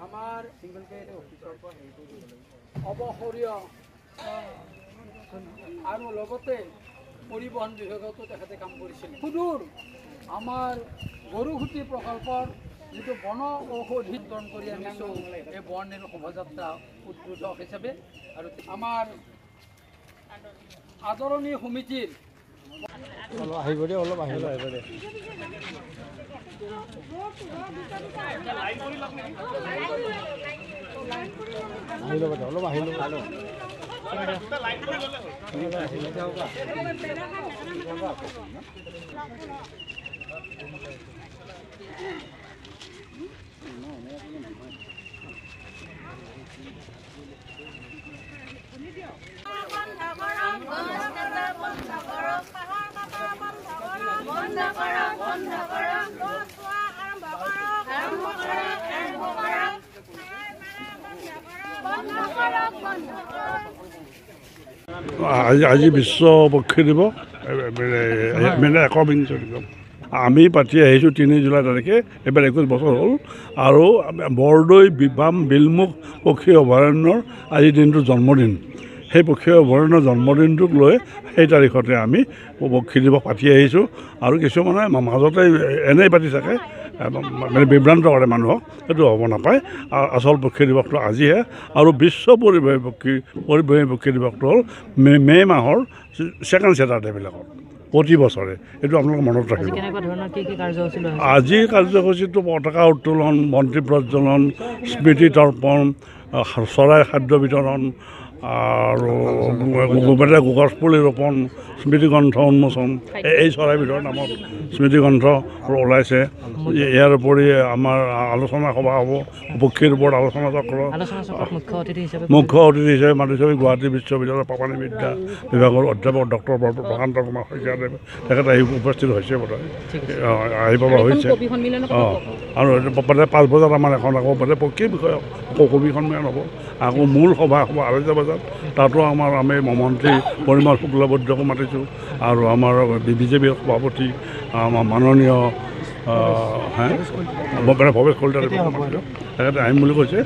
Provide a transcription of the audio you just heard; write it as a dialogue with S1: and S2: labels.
S1: আমাৰ অৱসৰীয় আৰু লগতে পৰিবহণ বিভাগতো তেখেতে কাম কৰিছিল। সুদূৰ আমাৰ গৰুসুঁতি প্ৰকল্পৰ যিটো বন ঔষধি বিতৰণ কৰি আনিছোঁ এই বৰ্ণিৰ শোভাযাত্ৰা উদ্বোধক হিচাপে। আৰু আমাৰ আদৰণি সমিতিৰ
S2: আজি বিশ্ব পক্ষী দিৱস মানে 1বিংশ দিৱস আমি পাতি আহিছোঁ 3 জুলাই তাৰিখে। এবাৰ 21 বছৰ হ'ল আৰু বৰদৈ বিবাম বিলমুখ পক্ষী অভয়াৰণ্যৰ আজি দিনটো জন্মদিন। সেই পক্ষী অভয়াৰণ্যৰ জন্মদিনটোক লৈ সেই তাৰিখতে আমি পক্ষী দিৱস পাতি আহিছোঁ। আৰু কিছুমানে মাজতে এনেই পাতি থাকে, মানে বিভ্ৰান্ত কৰে মানুহক, সেইটো হ'ব নাপায়। আচল পক্ষী দিৱসটো আজিহে। আৰু বিশ্ব পৰিভ্ৰমী পক্ষী দিৱসটো হ'ল মে' মাহৰ 2nd ছেটাৰডেবিলাকত প্ৰতি বছৰে। এইটো আপোনালোকে মনত ৰাখিব। আজিৰ কাৰ্যসূচীটো পতাকা উত্তোলন, বন্তি প্ৰজ্বলন, স্মৃতি তৰ্পণ, চৰাই খাদ্য বিতৰণ আৰু গছপুলি ৰোপণ, স্মৃতিগ্ৰন্থ উন্মোচন। এই চৰাইবিধৰ নামত স্মৃতিগ্ৰন্থ ওলাইছে। ইয়াৰ উপৰি আমাৰ আলোচনা সভা হ'ব, পক্ষীৰ ওপৰত আলোচনা চক্ৰ। মুখ্য অতিথি হিচাপে মাতিছে গুৱাহাটী বিশ্ববিদ্যালয়ৰ প্ৰাণী বিদ্যা বিভাগৰ অধ্যাপক ডক্টৰ প্ৰশান্ত কুমাৰ শইকীয়াদেৱ। তেখেতে আহি উপস্থিত হৈছে বোধহয়, আহি পাব হৈছে। আৰু 5 বজাত আমাৰ এখন আকৌ পক্ষী বিষয়ক কবি সন্মিলন হ'ব। আকৌ মূল সভা হ'ব 2:30 বজাত। তাতো আমি মন্ত্ৰী পৰিমল শুক্লবৈদ্যকো মাতিছোঁ আৰু আমাৰ বিজেপিৰ সভাপতি আমাৰ মাননীয় ভৱেশ কলিতা তেখেতে আহিম বুলি কৈছে।